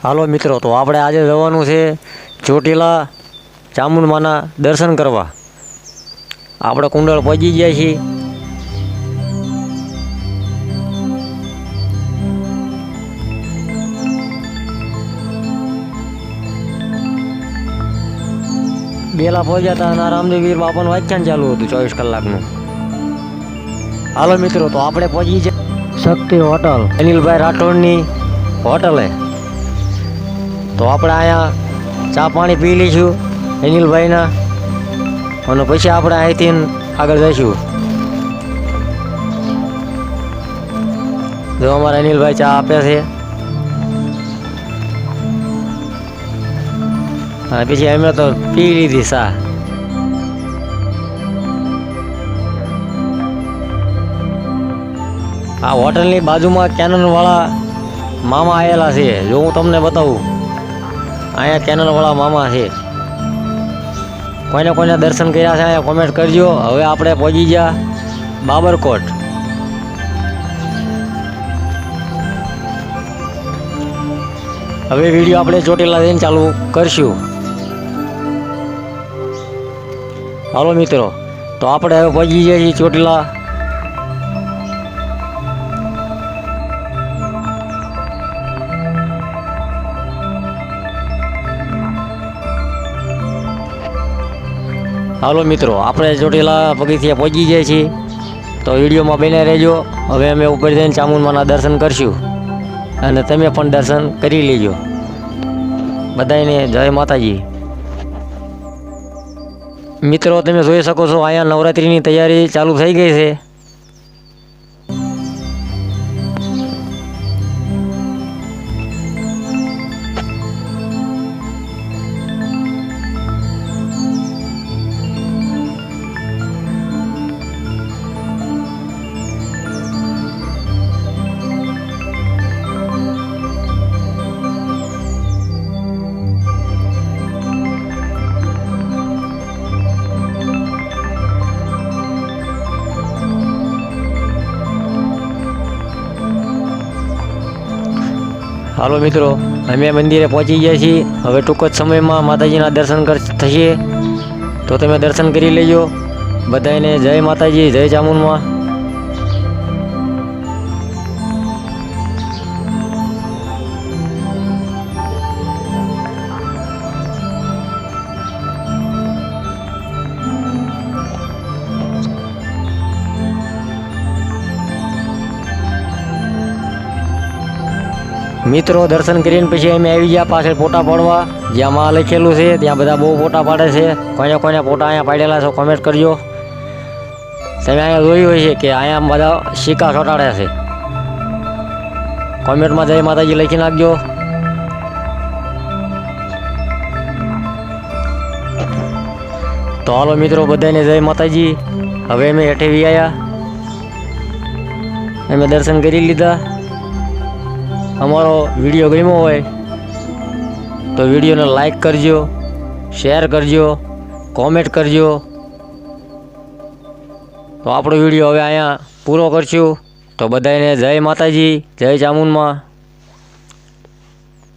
હાલો મિત્રો, તો આપણે આજે જવાનું છે ચોટીલા ચામુંડમાના દર્શન કરવા. આપણે કુંડળ પહોંચી ગયા છીએ. બેલા પહોંચ્યા હતા અને રામદેવીર બાપાનું વાંચન ચાલુ હતું 24 કલાકનું. હાલો મિત્રો, તો આપણે પહોંચી છે શક્તિ હોટલ, અનિલભાઈ રાઠોડની હોટલે. તો આપણે અહીંયા ચા પાણી પી લઈશું અનિલભાઈના, અને પછી આપણે અહીંથી આગળ જઈશું. જો અમારા અનિલભાઈ ચા આપે છે, અને પછી અમે તો પી લીધી ચા. આ હોટલની બાજુમાં કેનનવાળા મામા આવેલા છે. જો હું તમને બતાવું, અહીંયા કેનલવાળા મામા છે. કોઈને દર્શન કર્યા છે અહીંયા કોમેન્ટ કરજો. હવે આપણે પહોંચી ગયા બાબરકોટ. હવે વિડીયો આપણે ચોટીલા જઈને ચાલુ કરશું. હાલો મિત્રો, તો આપણે હવે પહોંચી ગયા છીએ ચોટીલા. હાલો મિત્રો, આપણે ચોટીલા પગથિયા પહોંચી જાય છીએ. તો વિડીયોમાં બને રહેજો. હવે અમે ઉપર જઈને ચામુંડમાના દર્શન કરશું, અને તમે પણ દર્શન કરી લેજો. બધાને જય માતાજી. મિત્રો, તમે જોઈ શકો છો અહીંયા નવરાત્રિની તૈયારી ચાલુ થઈ ગઈ છે. હાલો મિત્રો, અમે મંદિરે પહોંચી ગયા છીએ. હવે ટૂંક જ સમયમાં માતાજીના દર્શન થશે, તો તમે દર્શન કરી લેજો. બધાને જય માતાજી, જય ચામુંડમાં. મિત્રો, દર્શન કરીને પછી અમે આવી ગયા પાછળ ફોટા પાડવા. જ્યાં માં લખેલું છે ત્યાં બધા બહુ ફોટા પાડે છે. કોઈને ફોટા અહીંયા પાડેલા છે કોમેન્ટ કરજો. તમે અહીંયા જોયું હોય છે કે અહીંયા બધા સિક્કા ચોંટાડે છે. કોમેન્ટમાં જય માતાજી લખી નાખજો. તો હાલો મિત્રો, બધાને જય માતાજી. હવે અમે હેઠે આવ્યા, અમે દર્શન કરી લીધા. અમારો વિડીયો ગમ્યો હોય તો વિડીયોને લાઈક કરજો, શેર કરજો, કોમેન્ટ કરજો. તો આપણો વિડીયો હવે અહીંયા પૂરો કરશું. તો બધાને જય માતાજી, જય ચામુંડમાં.